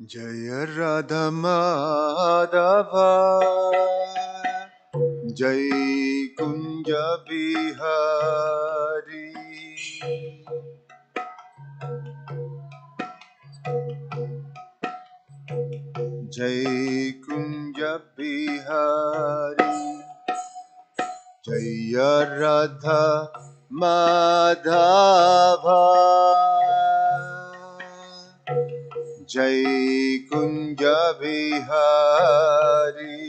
Jaya Radha Madhava Jai Kunja Bihari Jai Kunja Bihari Jaya Radha Madhava Jai Kunja Bihari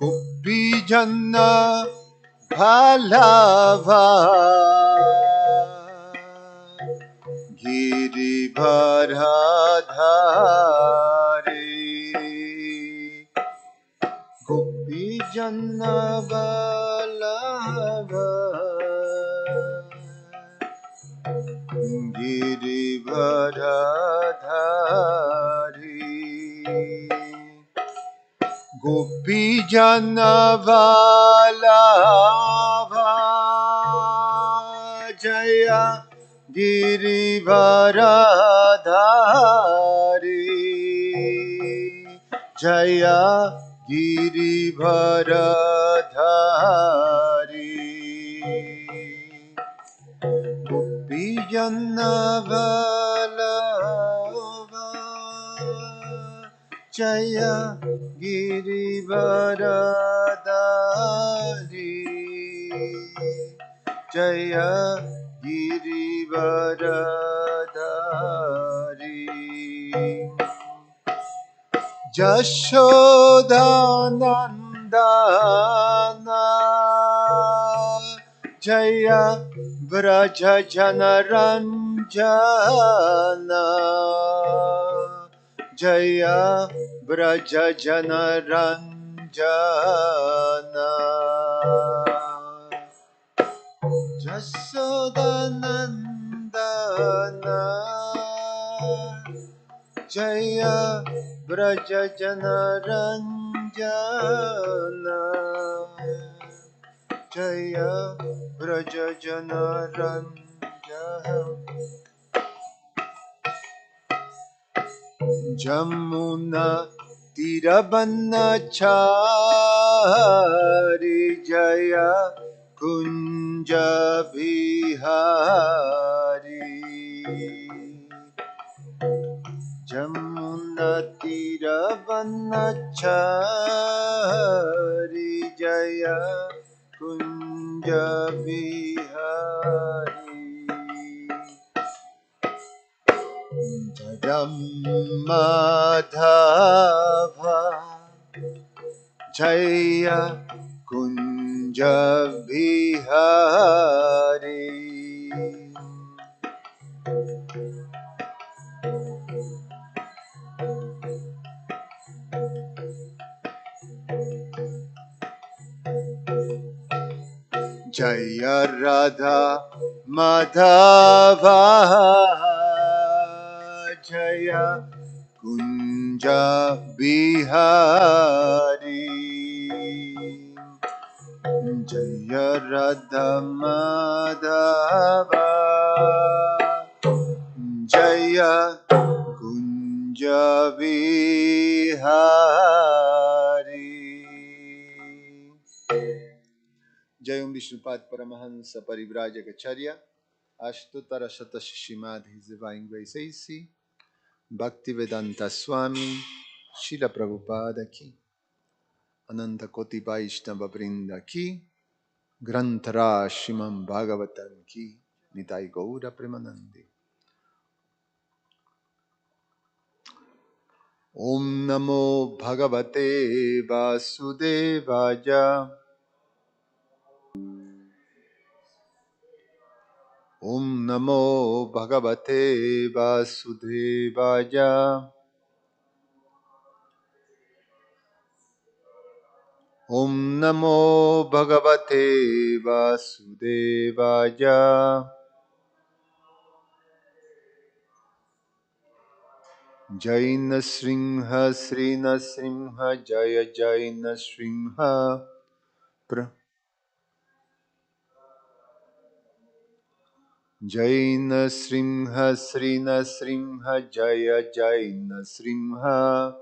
Gopi Janna Bhalava Giribharadhari Gopi Janna Bhalava Giribharadhari Gopi Jana Vallabha Jaya Girivardhari Jaya Girivardhari Gopi Jana Vallabha Jaya Girivardhari Jaya Girivardhari Jashodanandana Jaya Vraja Janaranjana Jaya Vraja Janaranjana Jashodanandana Jaya Vraja Janaranjana Jaya Vraja Janaranjana Jamuna Tiravanachari Jaya Kunja Bihari Jamuna Tiravanachari Jaya Kunja Bihari Jayam Madhava Jaya Kunja Bihari Jaya Radha Madhava Jaya Kunja Bihari Jaya Radha Madhava Jaya Kunja Bihari Jai Vishnupat Paramahansa Parivrajacharya Ashtutara Shatash Srimad His Divine Grace AC Bhaktivedanta Swami Srila Prabhupada Ki Ananta Koti Vaishnava Vrinda Ki Grantara Shimam Bhagavatam Ki Nitai Gaura Premanandi Om Namo Bhagavate Vasudevaya Om Namo Bhagavate Vasudevaya Om Namo Bhagavate Vasudevaya Jai Nasrimha Sri Nasrimha Jaya Jai Nasrimha Jai Nasrimha Sri Nasrimha Jaya Jai Nasrimha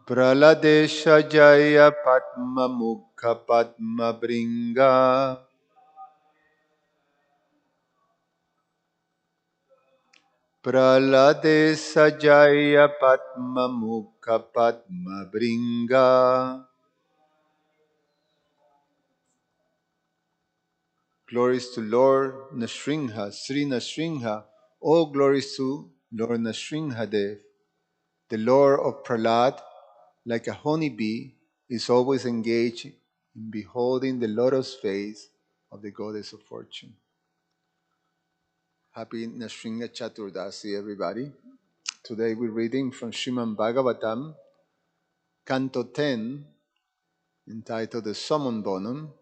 Praladesha Jaya Padma Mukha Padma Bringa Praladesha Jaya Padma Mukha Padma Bringa. Glories to Lord Nrsimha, Sri Nrsimha. All glories to Lord Nrsimhadev, the Lord of Prahlad, like a honeybee, is always engaged in beholding the lotus face of the goddess of fortune. Happy Nrsimha Chaturdasi, everybody. Today we're reading from Srimad Bhagavatam, Canto 10, entitled The Summon Bonum,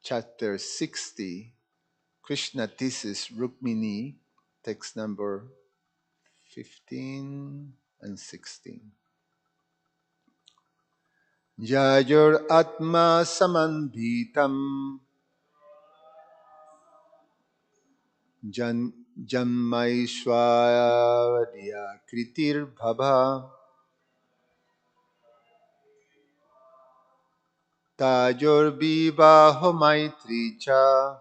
Chapter 60, Krishna teases Rukmini, text number 15 and 16. Yayor Atma Samandhitam Janmaishwarya Kritir Bhava Tayor Vivaho Maitri Cha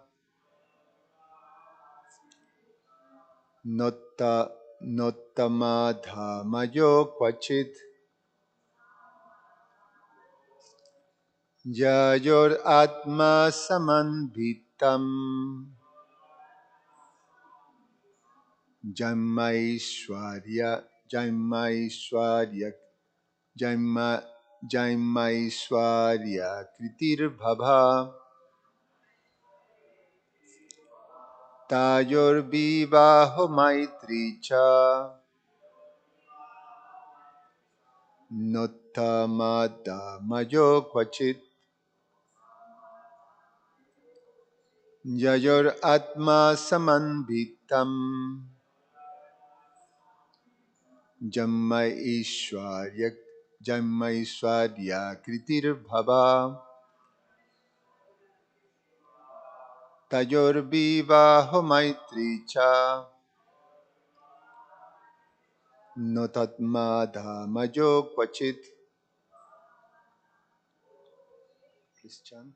Nottamadhamayo Kwachit Yayor Atma Samandhitam Janmaishwarya Janma Janmaishwarya Kritir Bhava Tayor Vivaho Maitri Cha Nottamadamayo Kwachit Yayor Atma Samanvitam Janmaishwarya Janmaishwarya Kritir Bhava Tayor Vivaho Maitri Cha Notatmadamayo Kwachit. Christian.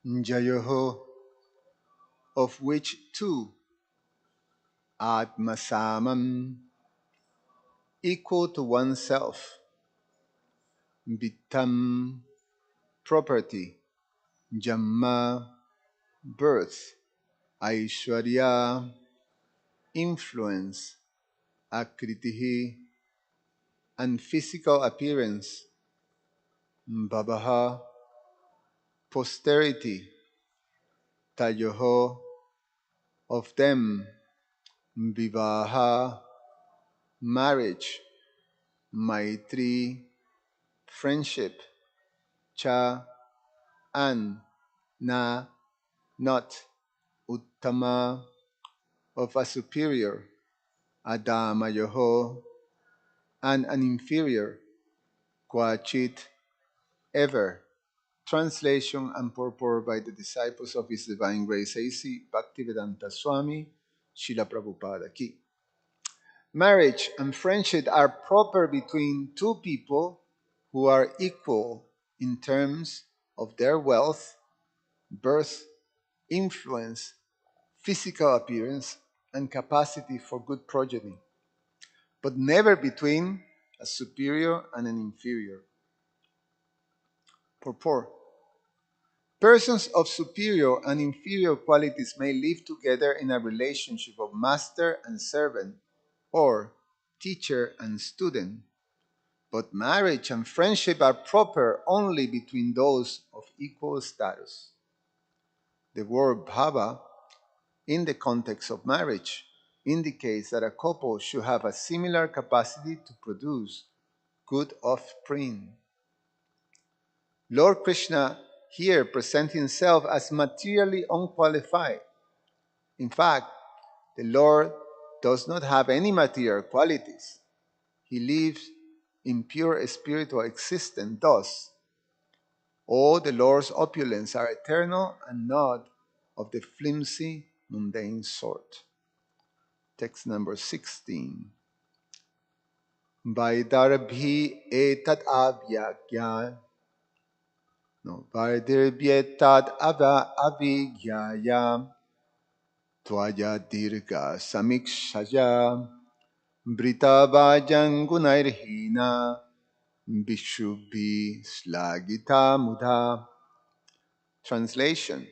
Jayoho, of which two, Atmasamam, equal to oneself, Vittam, property, Jamma, birth, Aishwarya, influence, Akritihi, and physical appearance, Bhavaha, posterity, Tayoho, of them, Vivaha, marriage, Maitri, friendship, Cha, and Na, not, Uttama, of a superior, Adamayoho, and an inferior, Kwachit, ever. Translation and purport by the disciples of His Divine Grace A.C. Bhaktivedanta Swami, Srila Prabhupada Ki. Marriage and friendship are proper between two people who are equal in terms of their wealth, birth, influence, physical appearance, and capacity for good progeny, but never between a superior and an inferior. Purport. Persons of superior and inferior qualities may live together in a relationship of master and servant, or teacher and student, but marriage and friendship are proper only between those of equal status. The word bhava, in the context of marriage, indicates that a couple should have a similar capacity to produce good offspring. Lord Krishna here presents himself as materially unqualified. In fact, the Lord does not have any material qualities. He lives in pure spiritual existence. Thus, all the Lord's opulence are eternal and not of the flimsy, mundane sort. Text number 16. Vaidarbhi etat avyagya. No, Vaidirbhyetat avigyaya. Tvaya dirga samikshaya. Brita vajan gunairhina. Vishubhi slagita mudha. Translation.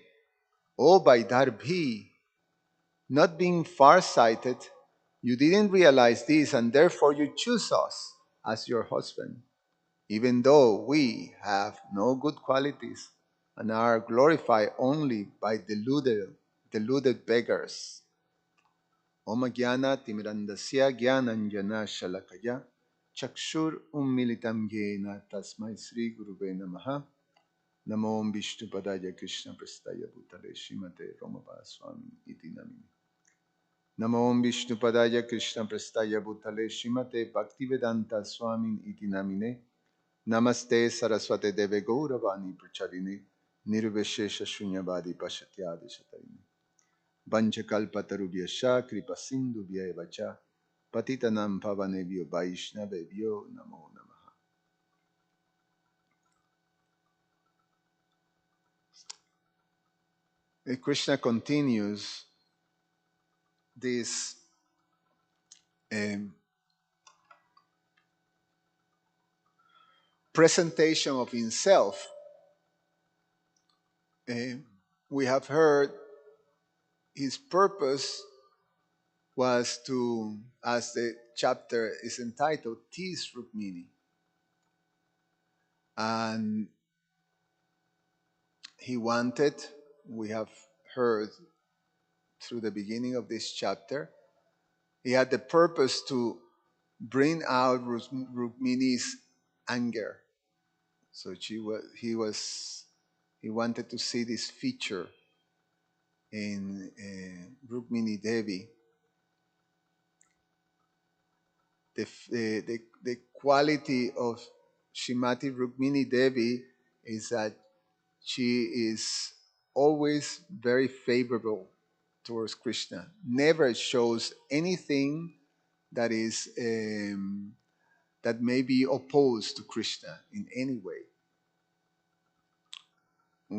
O Vaidarbhi, not being far-sighted, you didn't realize this, and therefore you choose us as your husband, even though we have no good qualities and are glorified only by deluded beggars. Om Jnana Timirandasya Jnananjana Shalakaya Chakshur Ummilitam Yena Tasmai Sri Guruve Namaha. Namo Vishnu Padaya Krishna Prastaya Bhutale Srimate Romapa Swami Iti Namini. Namo Vishnu Padaya Krishna Prastaya Bhutale Srimate Bhaktivedanta Swami Iti Namine. Namaste Saraswate Deve Gauravani Pracharine. Nirveshesha Shunyavadi Pashatyadi Shatarini. Vanchakalpatarubhyascha Kripa Sindhubhya Vacha Patitanam Pavanebhyo Vaishnavebhyo Namo Namaha. Krishna continues this presentation of himself. We have heard his purpose was to, as the chapter is entitled, Tease Rukmini. And he wanted, we have heard through the beginning of this chapter, he had the purpose to bring out Rukmini's anger. So he wanted to see this feature in Rukmini Devi. The quality of Srimati Rukmini Devi is that she is always very favorable towards Krishna. Never shows anything that is that may be opposed to Krishna in any way.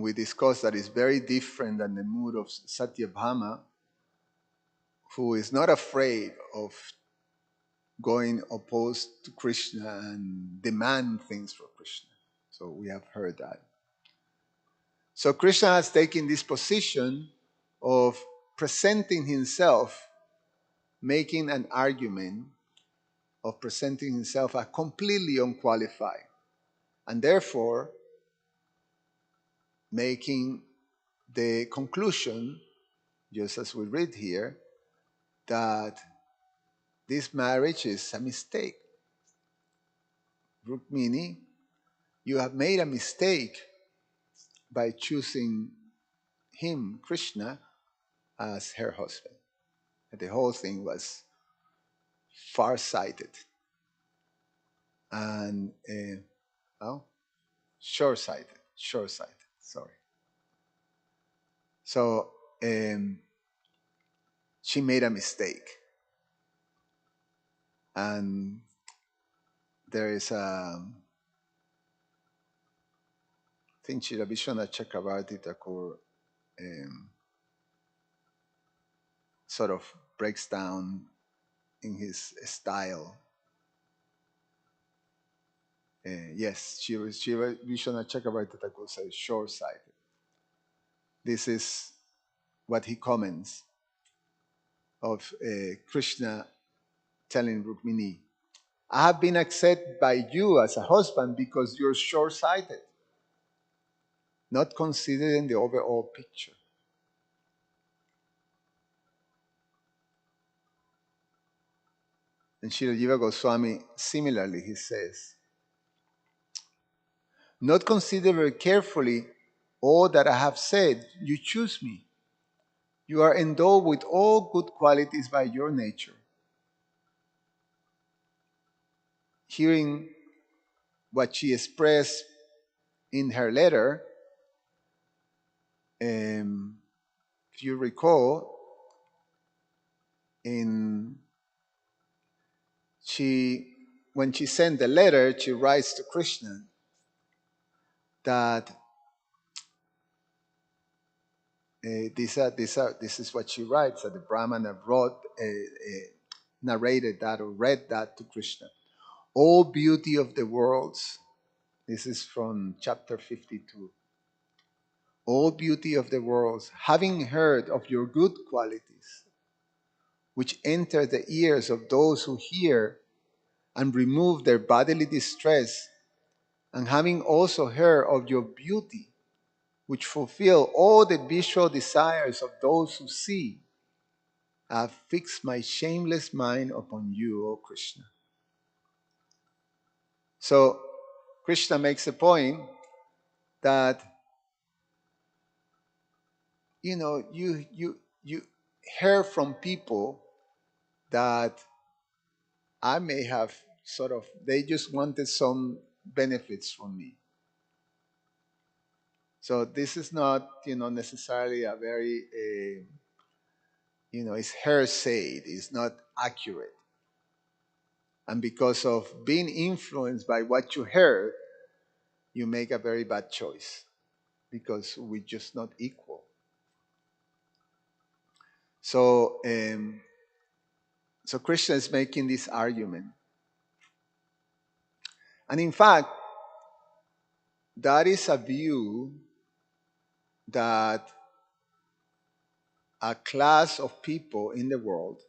we discussed that it's very different than the mood of Satyabhama, who is not afraid of going opposed to Krishna and demand things from Krishna. So we have heard that. So Krishna has taken this position of presenting himself, making an argument of presenting himself as completely unqualified, and therefore making the conclusion, just as we read here, that this marriage is a mistake. Rukmini, you have made a mistake by choosing him, Krishna, as her husband. The whole thing was far-sighted and well, short-sighted. Short-sighted. Sorry. So she made a mistake, and there is a. I think Srila Vishwanath Chakravarti Thakur sort of breaks down in his style. Yes, Shiva Vishwanath Chakravarti Thakur says short-sighted. This is what he comments of Krishna telling Rukmini, I have been accepted by you as a husband because you're short-sighted, not considering the overall picture. And Srila Jiva Goswami, similarly, he says, not consider very carefully all that I have said, you choose me. You are endowed with all good qualities by your nature. Hearing what she expressed in her letter, if you recall, when she sent the letter, she writes to Krishna that this is what she writes, that the Brahmana narrated that or read that to Krishna. All beauty of the worlds, this is from chapter 52. All beauty of the worlds, having heard of your good qualities, which enter the ears of those who hear and remove their bodily distress, and having also heard of your beauty, which fulfill all the visual desires of those who see, I have fixed my shameless mind upon you, O Krishna. So Krishna makes a point that you hear from people that I may have they just wanted some benefits from me. So this is not necessarily a very it's hearsay. It's not accurate. And because of being influenced by what you heard, you make a very bad choice because we're just not equal. So, so Krishna is making this argument. And in fact, that is a view that a class of people in the world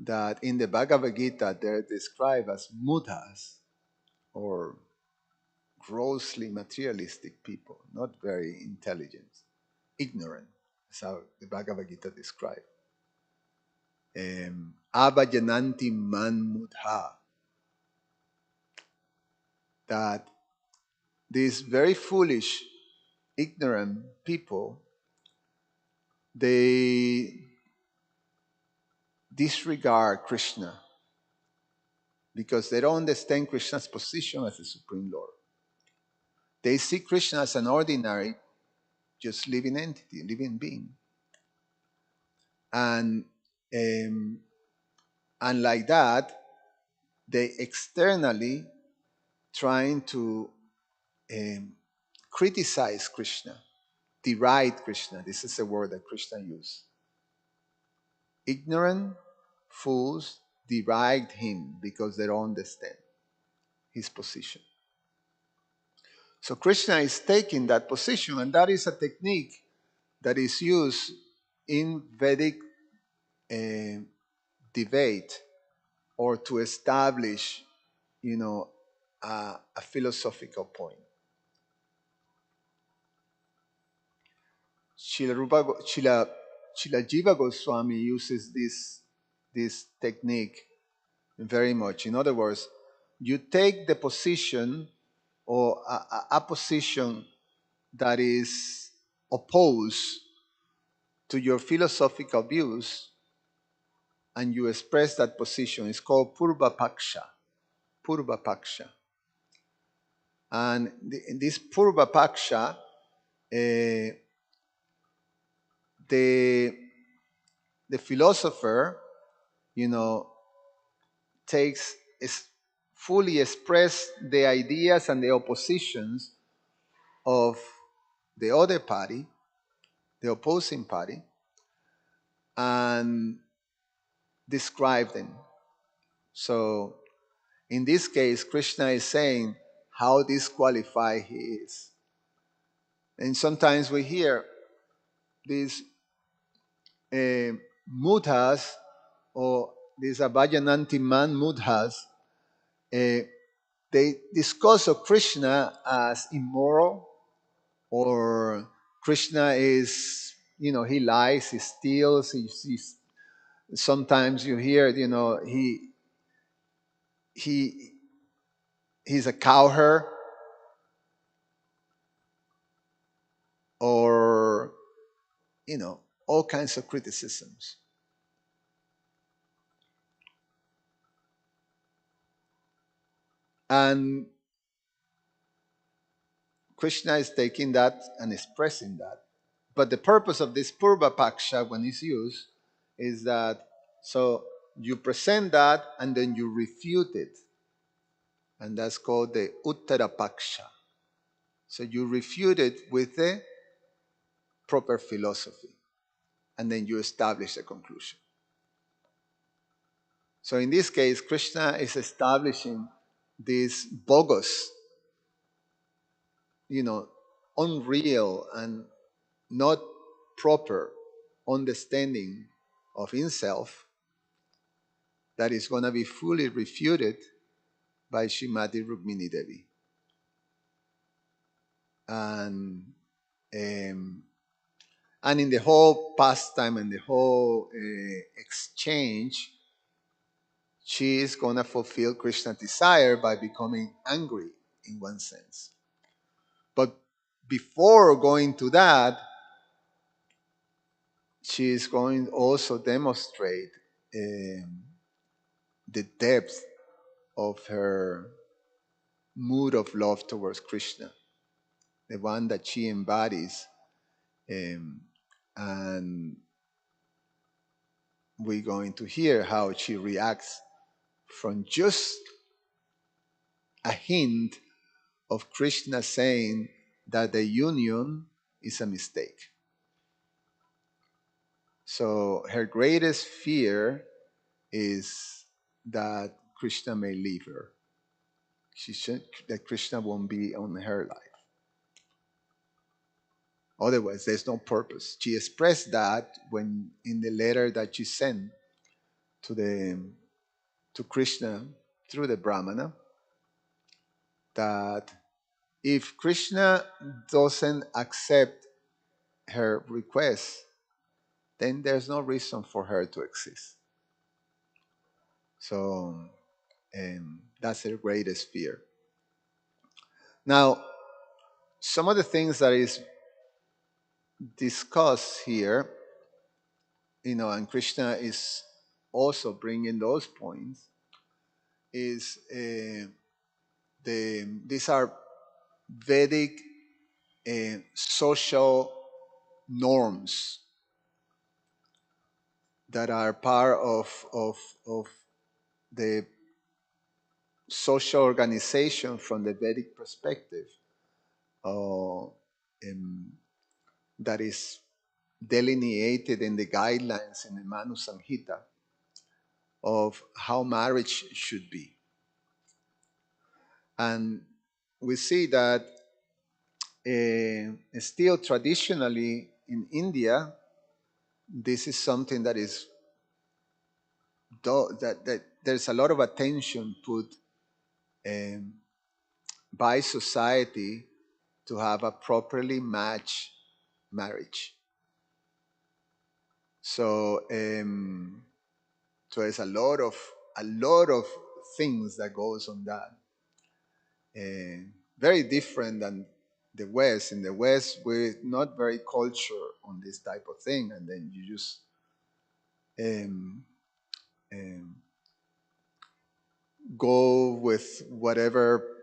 that in the Bhagavad Gita they're described as mudhas, or grossly materialistic people, not very intelligent, ignorant. That's how the Bhagavad Gita describes. Avajananti man mudha. That these very foolish, ignorant people, they disregard Krishna because they don't understand Krishna's position as the Supreme Lord. They see Krishna as an ordinary, just living entity, living being. And like that, they externally trying to criticize Krishna, deride Krishna. This is a word that Krishna used. Ignorant fools deride him because they don't understand his position. So Krishna is taking that position, and that is a technique that is used in Vedic uh, debate or to establish, a philosophical point. Srila Jiva Goswami uses this technique very much. In other words, you take the position or a position that is opposed to your philosophical views and you express that position. It's called Purva Paksha. Purva Paksha. And in this Purva Paksha, the philosopher, takes is fully express the ideas and the oppositions of the other party, the opposing party, and describe them. So in this case, Krishna is saying how disqualified he is. And sometimes we hear these mudhas or these Abhajananti man mudhas, they discuss of Krishna as immoral, or Krishna is, he lies, he steals, sometimes you hear, he he's a cowherd, or, all kinds of criticisms. And Krishna is taking that and expressing that. But the purpose of this Purva Paksha, when it's used, is that so you present that and then you refute it. And that's called the Uttara Paksha. So you refute it with the proper philosophy. And then you establish a conclusion. So in this case, Krishna is establishing this bogus, unreal and not proper understanding of himself that is going to be fully refuted by Srimati Rukmini Devi. And in the whole pastime and the whole exchange, she is going to fulfill Krishna's desire by becoming angry in one sense. But before going to that, she is going to also demonstrate the depth of her mood of love towards Krishna, the one that she embodies. And we're going to hear how she reacts from just a hint of Krishna saying that the union is a mistake. So her greatest fear is that Krishna may leave her. That Krishna won't be on her life. Otherwise, there's no purpose. She expressed that when in the letter that she sent to Krishna through the Brahmana, that if Krishna doesn't accept her request, then there's no reason for her to exist. So that's her greatest fear. Now, some of the things that is discussed here, and Krishna is also bringing those points, is these are Vedic social norms that are part of the social organization from the Vedic perspective. uh, um, that is delineated in the guidelines in the Manu Samhita of how marriage should be. And we see that still traditionally in India, this is something that is that there's a lot of attention put um, by society to have a properly matched marriage. So, so there's a lot of things that goes on that. Very different than the West. In the West, we're not very culture on this type of thing, and then you just um, um, go with whatever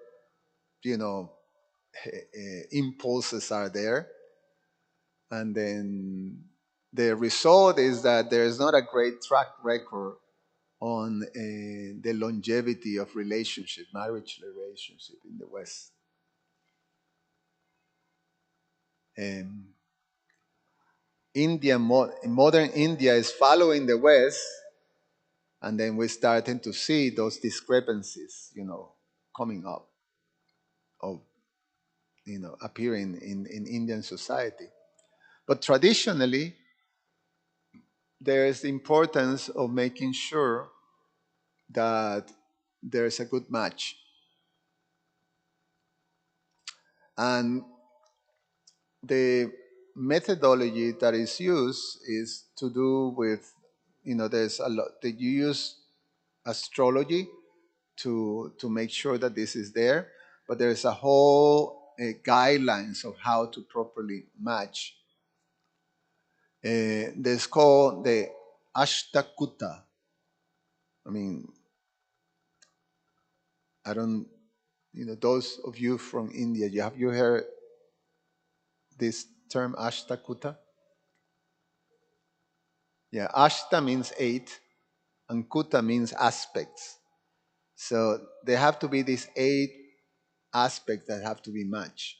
you know impulses are there, and then the result is that there is not a great track record on the longevity of relationship, marriage relationship in the West. Um, Modern India is following the West, and then we're starting to see those discrepancies, coming up, of appearing in Indian society. But traditionally, there is the importance of making sure that there's a good match. And the methodology that is used is to do with, there's a lot that you use astrology to make sure that this is there, but there's a whole guidelines of how to properly match. There's called the Ashtakuta. I mean, I don't, those of you from India, have you heard this term Ashtakuta? Yeah, Ashta means eight, and Kuta means aspects. So there have to be these eight aspects that have to be matched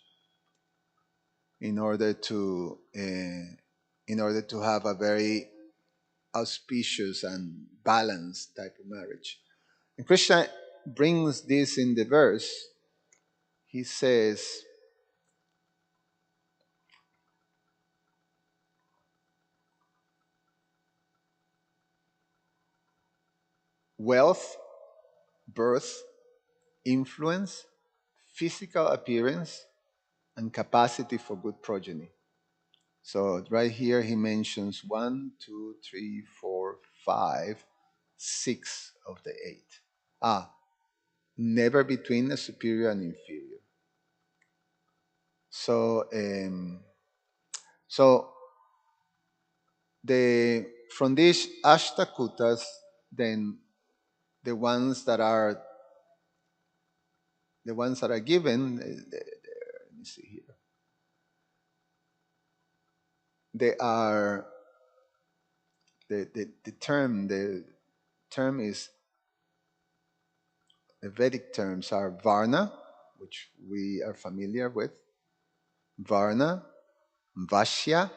in order to have a very auspicious and balanced type of marriage. And Krishna brings this in the verse. He says, wealth, birth, influence, physical appearance, and capacity for good progeny. So right here he mentions one, two, three, four, five, six of the eight. Never between a superior and inferior. So, so the from these ashtakutas, then the ones that are given, let me see here. They are the term is, the Vedic terms are Varna, which we are familiar with. Varna, Vashya,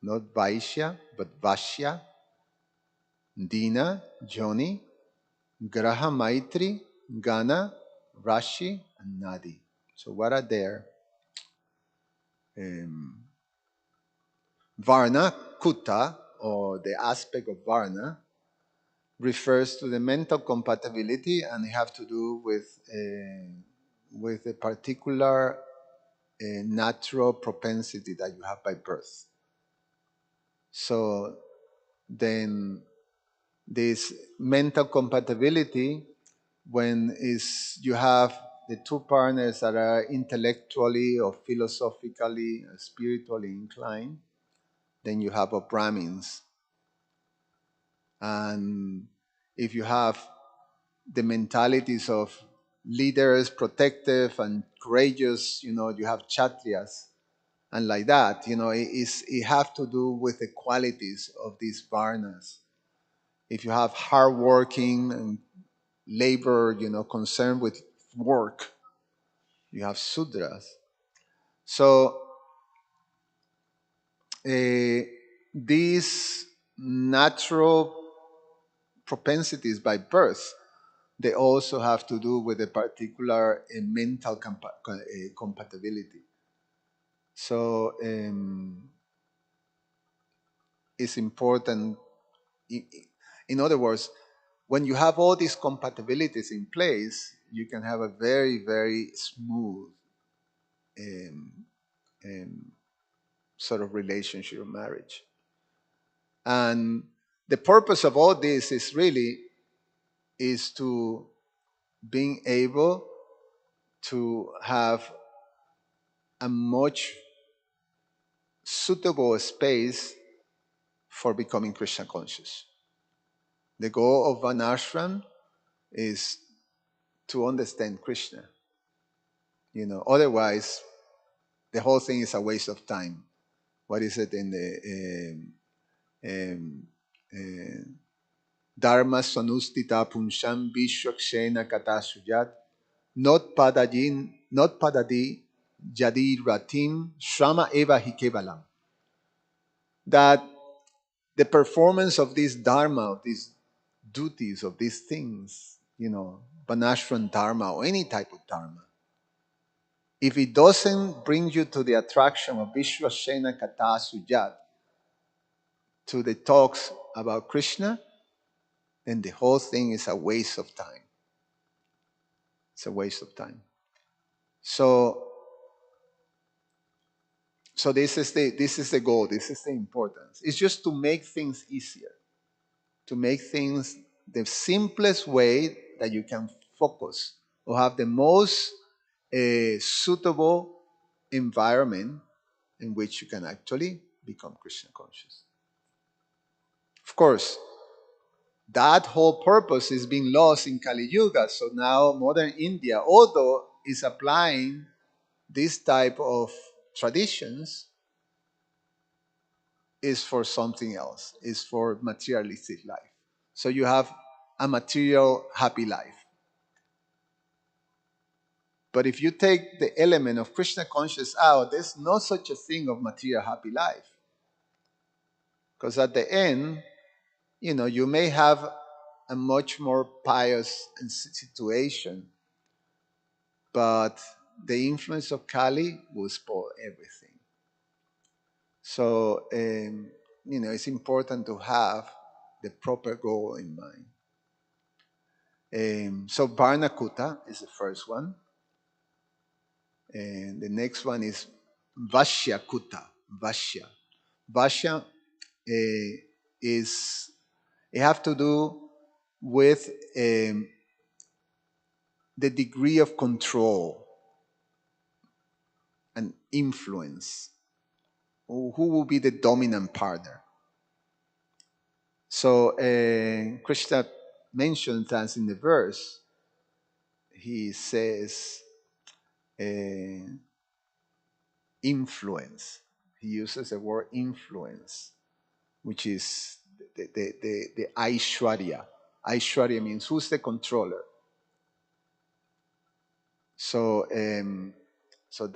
not Vaishya, but Vashya, Dina, Joni, Graha Maitri, Gana, Rashi, and Nadi. So what are there? Um, Varna, Kuta, or the aspect of Varna, refers to the mental compatibility, and it have to do with a particular natural propensity that you have by birth. So then this mental compatibility, when is you have the two partners that are intellectually or philosophically or spiritually inclined, then you have a Brahmins. And if you have the mentalities of leaders, protective and courageous, you have Kshatriyas. And like that, it have to do with the qualities of these Varnas. If you have hardworking and labor, concerned with work, you have Sudras. So these natural propensities by birth, they also have to do with a particular mental compatibility. So it's important. i- i- In other words, when you have all these compatibilities in place, you can have a very, very smooth um, um, sort of relationship or marriage. And the purpose of all this is really is to being able to have a much suitable space for becoming Krishna conscious. The goal of an ashram is to understand Krishna. Otherwise, the whole thing is a waste of time. What is it in the um, uh, Dharma sanustita punsham vishwakshena katasuyat not padadi jadi ratim shrama eva hikevalam. That the performance of this dharma, of these duties, of these things, Banashran dharma or any type of dharma, if it doesn't bring you to the attraction of Vishwasena Kata Sujat, to the talks about Krishna, then the whole thing is a waste of time. It's a waste of time. So, so this is the goal. This is the importance. It's just to make things easier, to make things the simplest way that you can focus or have the most suitable environment in which you can actually become Krishna conscious. Of course, that whole purpose is being lost in Kali Yuga. So now modern India, although is applying this type of traditions, is for something else, is for materialistic life. So you have a material happy life. But if you take the element of Krishna conscious out, there's no such a thing of material happy life. Because at the end, you may have a much more pious situation, but the influence of Kali will spoil everything. So, it's important to have the proper goal in mind. So, Varnakuta is the first one. And the next one is Vashyakuta. Vashya. Vashya is, it have to do with the degree of control and influence. Who will be the dominant partner? So Krishna mentions as in the verse, he says uh, influence. He uses the word influence, which is the Aishwarya. Aishwarya means who's the controller. So so um,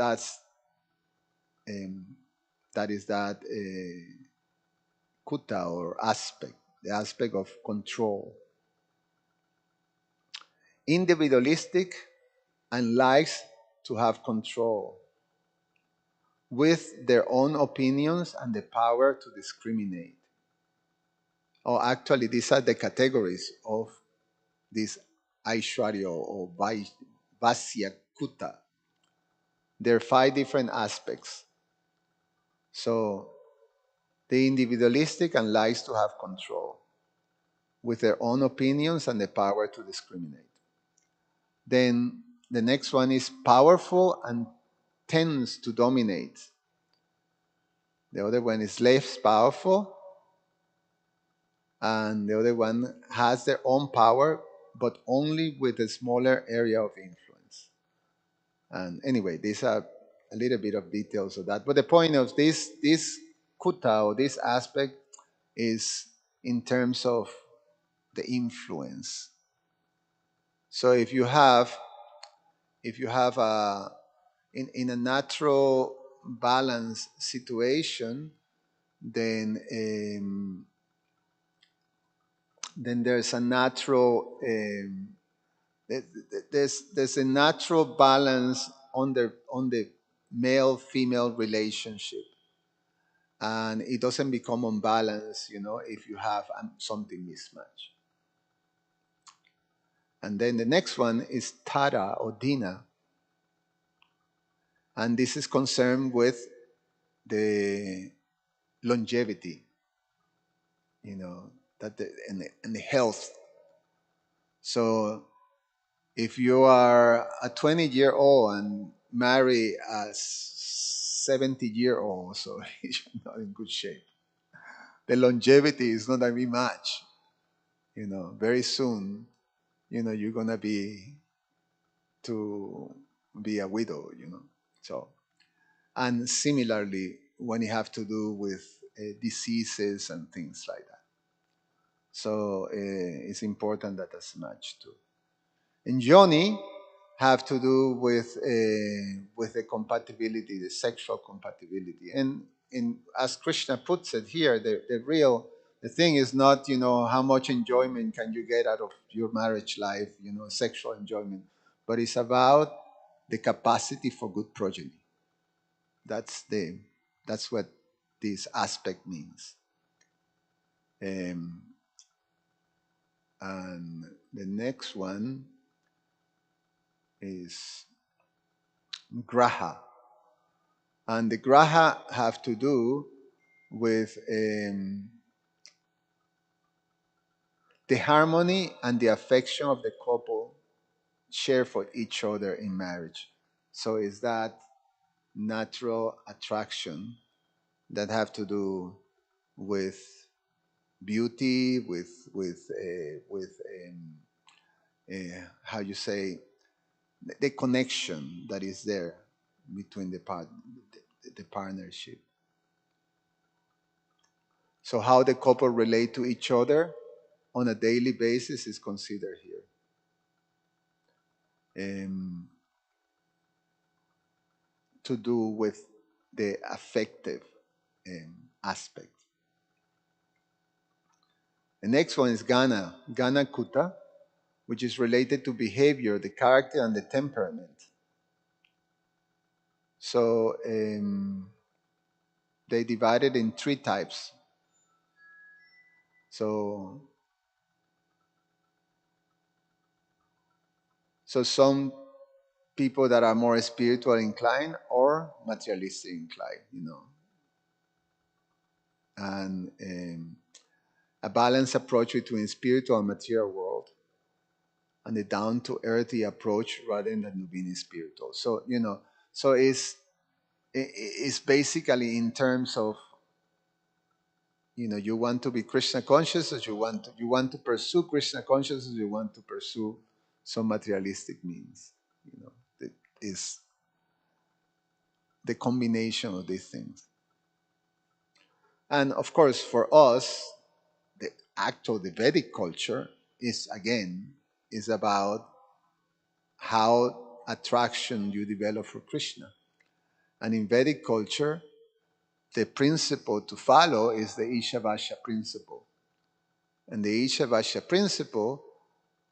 that is that kuta or aspect, the aspect of control. Individualistic and likes to have control with their own opinions and the power to discriminate. Or actually, these are the categories of this Aishwarya or Vasya Kuta. There are 5 different aspects. So, the individualistic and likes to have control with their own opinions and the power to discriminate. Then the next one is powerful and tends to dominate. The other one is less powerful, and the other one has their own power, but only with a smaller area of influence. And anyway, these are a little bit of details of that. But the point of this kuta or this aspect is in terms of the influence. So if you have a in a natural balanced situation, then there's a natural there's a natural balance on the male female relationship, and it doesn't become unbalanced, if you have something mismatched. And then the next one is Tara or Dina, and this is concerned with the longevity, you know, and the health. So if you are a 20-year-old and marry a 70-year-old, so you're not in good shape. The longevity is not going to be much. Very soon, you're going to be a widow, So, and similarly, when you have to do with diseases and things like that. So it's important that that's matched too. And Yoni have to do with the compatibility, the sexual compatibility. And as Krishna puts it here, the thing is not, how much enjoyment can you get out of your marriage life, sexual enjoyment, but it's about the capacity for good progeny. That's what this aspect means. Um, and the next one is graha. And the graha have to do with the harmony and the affection of the couple share for each other in marriage. So it's that natural attraction that have to do with beauty, how you say, the connection that is there between the partnership. So how the couple relate to each other on a daily basis is considered here. To do with the affective aspect. The next one is Gana Kuta, which is related to behavior, the character, and the temperament. So they divided in 3 types. So some people that are more spiritual inclined or materialistic inclined, and a balanced approach between spiritual and material world, and the down to earthy approach rather than being spiritual. So so it's basically in terms of you want to be Krishna conscious, or you want to pursue Krishna consciousness, you want to pursue some materialistic means. It is the combination of these things. And of course, for us, the Vedic culture is about how attraction you develop for Krishna. And in Vedic culture, the principle to follow is the Ishavasya principle. And the Ishavasya principle,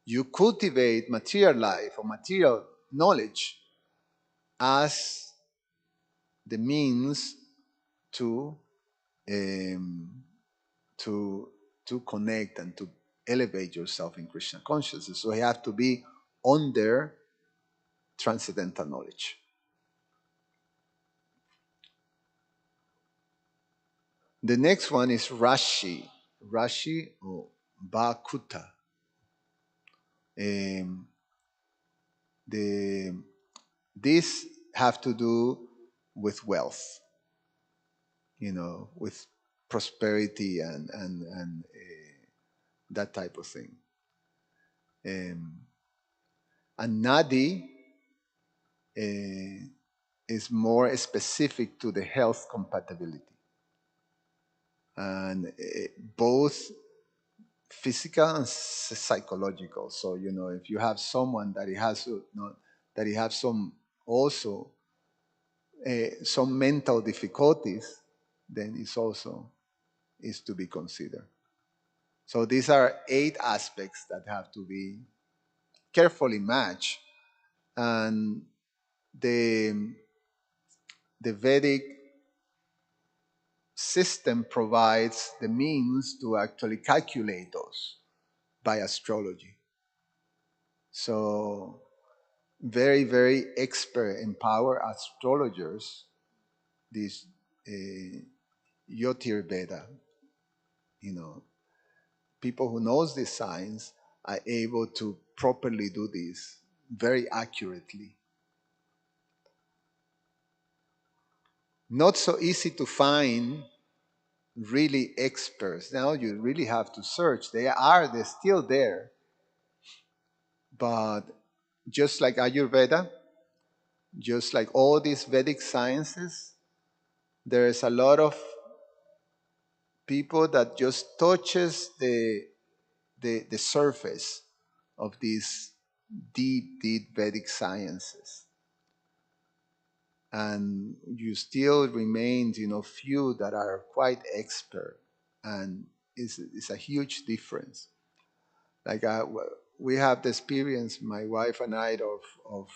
you cultivate material life or material knowledge as the means to um, to connect and to elevate yourself in Krishna consciousness. So you have to be under transcendental knowledge. The next one is Rashi. Rashi or Bhakuta. Um, this have to do with wealth, with prosperity and that type of thing. And Nadi is more specific to the health compatibility. And both physical and psychological. So if you have someone that he has some also some mental difficulties, then it's also is to be considered. So these are 8 aspects that have to be carefully matched, and the the Vedic system provides the means to actually calculate those by astrology. So very, very expert, empowered astrologers, these uh, Veda, you know, people who knows the science are able to properly do this very accurately. Not so easy to find really experts. Now you really have to search. They're still there. But just like Ayurveda, just like all these Vedic sciences, there is a lot of people that just touches the surface of these deep, deep Vedic sciences. And you still remain, few that are quite expert. And it's a huge difference. Like we have the experience, my wife and I, of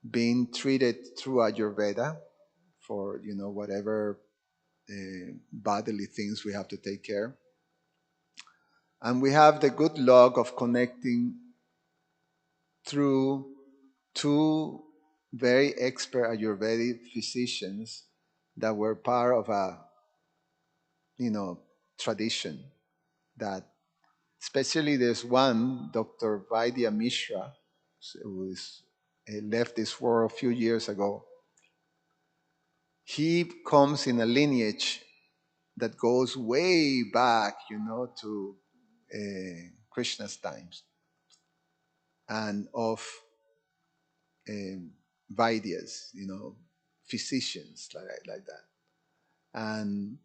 being treated through Ayurveda for whatever bodily things we have to take care, and we have the good luck of connecting through 2 very expert Ayurvedic physicians that were part of a tradition that, especially there's one, Dr. Vaidya Mishra, who left this world a few years ago. He comes in a lineage that goes way back, to Krishna's times, and of Vaidyas, physicians like that. And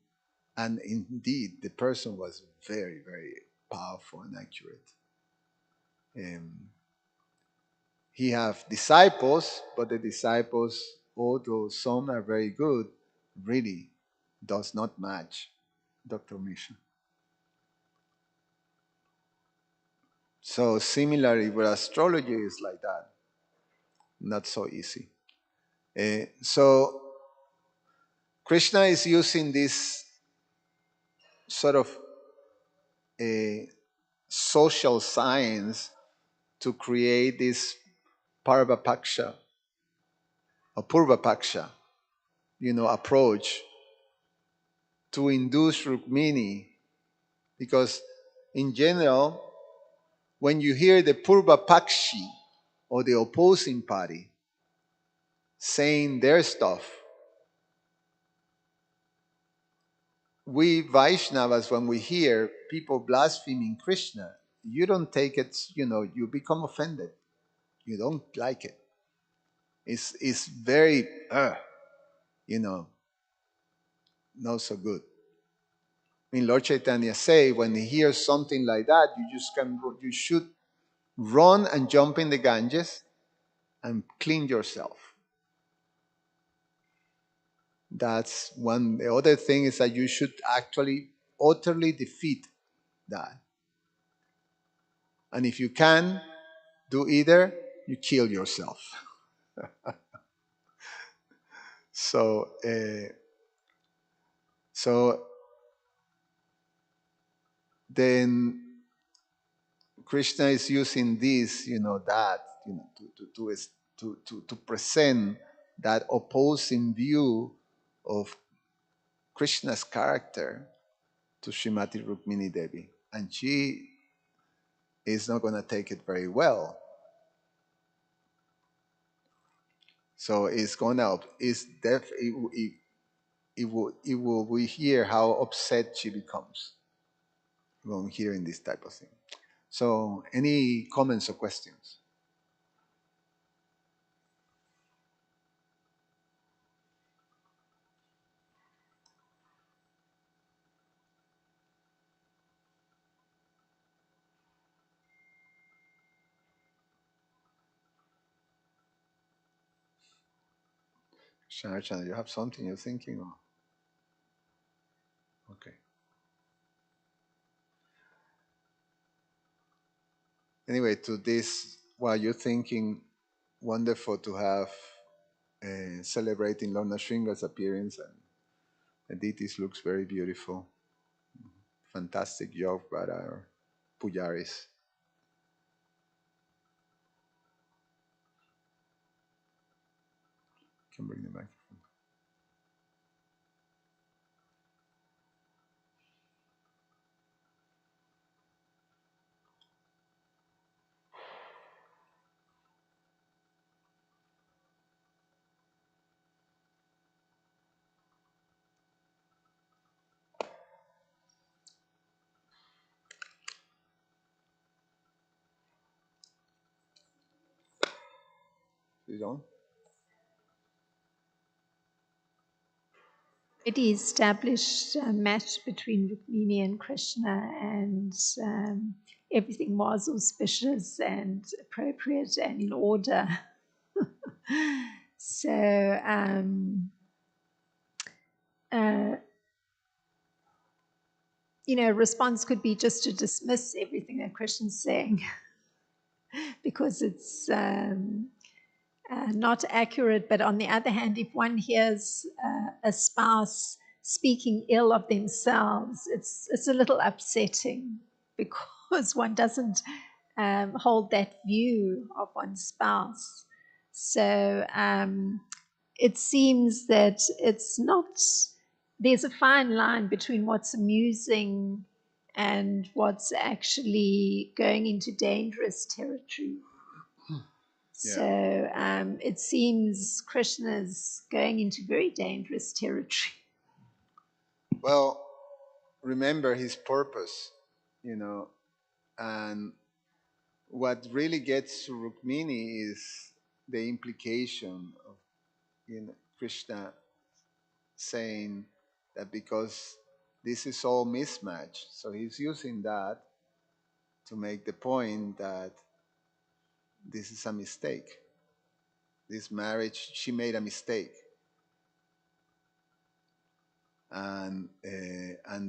indeed, the person was very, very powerful and accurate. Um, he have disciples, but the disciples, although some are very good, really does not match Dr. Misha. So similarly, with astrology is like that, not so easy. So Krishna is using this sort of a social science to create this Parvapaksha or Purvapaksha, approach to induce Rukmini, because in general, when you hear the Purvapakshi or the opposing party saying their stuff, we Vaishnavas, when we hear people blaspheming Krishna, you don't take it, you become offended. You don't like it. It's very, you know, not so good. I mean, Lord Chaitanya say, when he hears something like that, you should run and jump in the Ganges and clean yourself. That's one. The other thing is that you should actually utterly defeat that. And if you can do either, you kill yourself. So, so then Krishna is using this, that, to present that opposing view of Krishna's character to Srimati Rukmini Devi. And she is not going to take it very well. So it will we hear how upset she becomes when hearing this type of thing. So any comments or questions? Krishna, you have something you're thinking of? Okay. Anyway, to this, while you're thinking, wonderful to have celebrating Lord Nrsimha's appearance, and the deities looks very beautiful. Fantastic job by our pujaris. Can bring them back. You don't? Already established match between Rukmini and Krishna, and everything was auspicious and appropriate and in order. So, response could be just to dismiss everything that Krishna's saying because it's not accurate. But on the other hand, if one hears a spouse speaking ill of themselves, it's a little upsetting because one doesn't hold that view of one's spouse. So it seems that it's not, there's a fine line between what's amusing and what's actually going into dangerous territory. So it seems Krishna's going into very dangerous territory. Well, remember his purpose, and what really gets to Rukmini is the implication of Krishna saying that because this is all mismatched, so he's using that to make the point that this is a mistake. This marriage, she made a mistake, and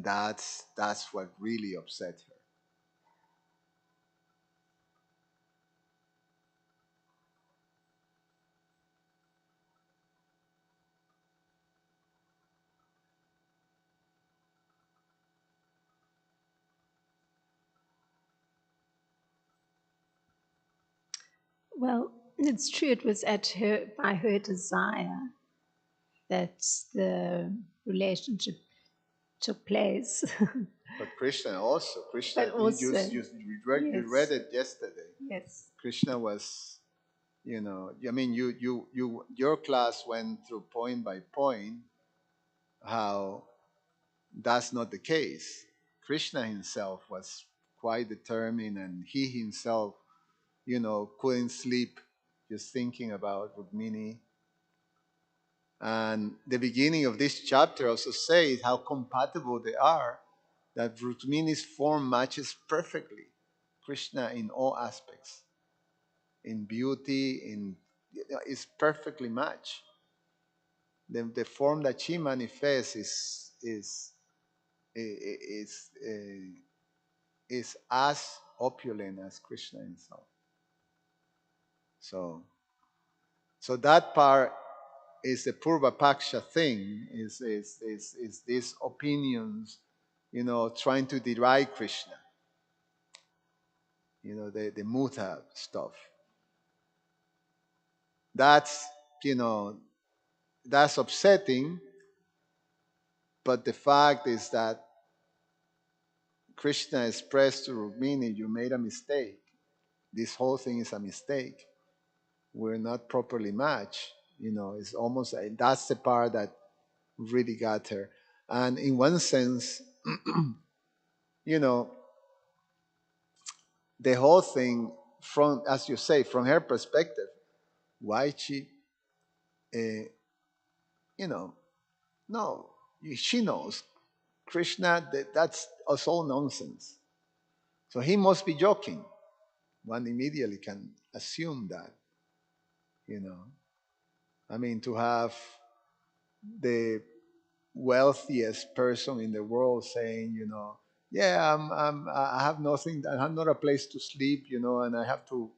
that's what really upset her. Well, it's true, it was by her desire that the relationship took place. But Krishna also, But also, you read it yesterday. Yes. Krishna was, I mean, your class went through point by point how that's not the case. Krishna himself was quite determined, and he himself, couldn't sleep just thinking about Rukmini. And the beginning of this chapter also says how compatible they are, that Rukmini's form matches perfectly Krishna in all aspects, in beauty, is perfectly matched. The form that she manifests is is as opulent as Krishna himself. So that part is the Purva Paksha thing, is these opinions, trying to deride Krishna, the Mudha stuff. That's, that's upsetting, but the fact is that Krishna expressed to Rukmini, you made a mistake. This whole thing is a mistake. We're not properly matched. It's almost, that's the part that really got her. And in one sense, you know, the whole thing, from, as you say, from her perspective, why she, uh, you know, no, she knows Krishna, that's all nonsense. So he must be joking. One immediately can assume that, I mean, to have the wealthiest person in the world saying, yeah, I have nothing, I have not a place to sleep, and I have to,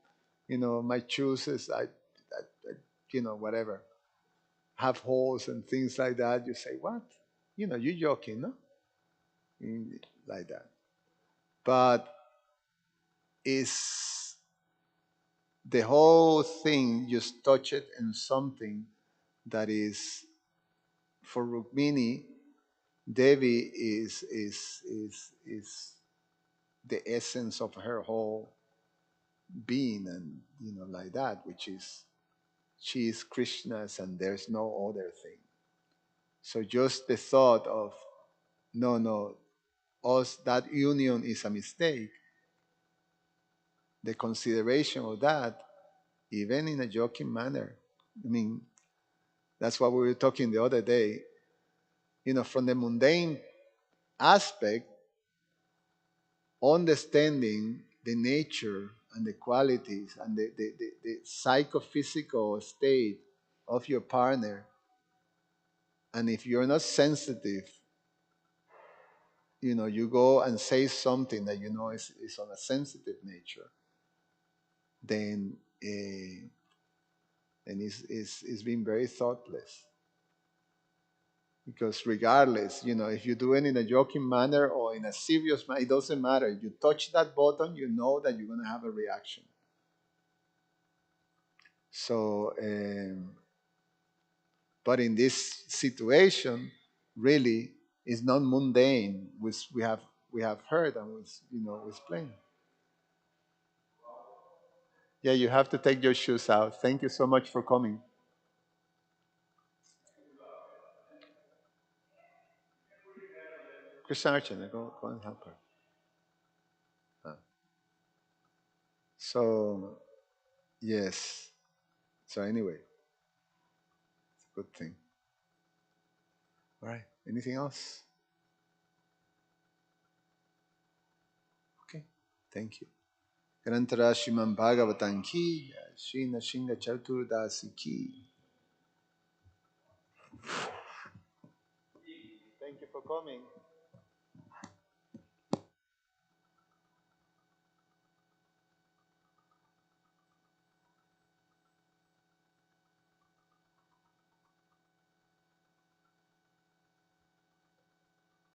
my shoes is, whatever, have holes and things like that. You say, what? You're joking, no? Like that. But it's the whole thing just touch it in something that is for Rukmini. Devi is the essence of her whole being, and like that, which is she is Krishna's and there's no other thing. So just the thought of no, us, that union is a mistake, the consideration of that, even in a joking manner. I mean, that's what we were talking the other day. From the mundane aspect, understanding the nature and the qualities and the psychophysical state of your partner. And if you're not sensitive, you go and say something that is on a sensitive nature, then and it's being very thoughtless. Because regardless, if you do it in a joking manner or in a serious manner, it doesn't matter. You touch that button, you know that you're going to have a reaction. So, but in this situation, really, it's not mundane, which we have heard and we explained. Yeah, you have to take your shoes out. Thank you so much for coming. Krishna Archana, go and help her. Ah. So, yes. So, anyway, it's a good thing. All right. Anything else? Okay. Thank you. Grantara Shriman Bhagavatam ki, Sri Nashinga Chaturdasi ki. Thank you for coming.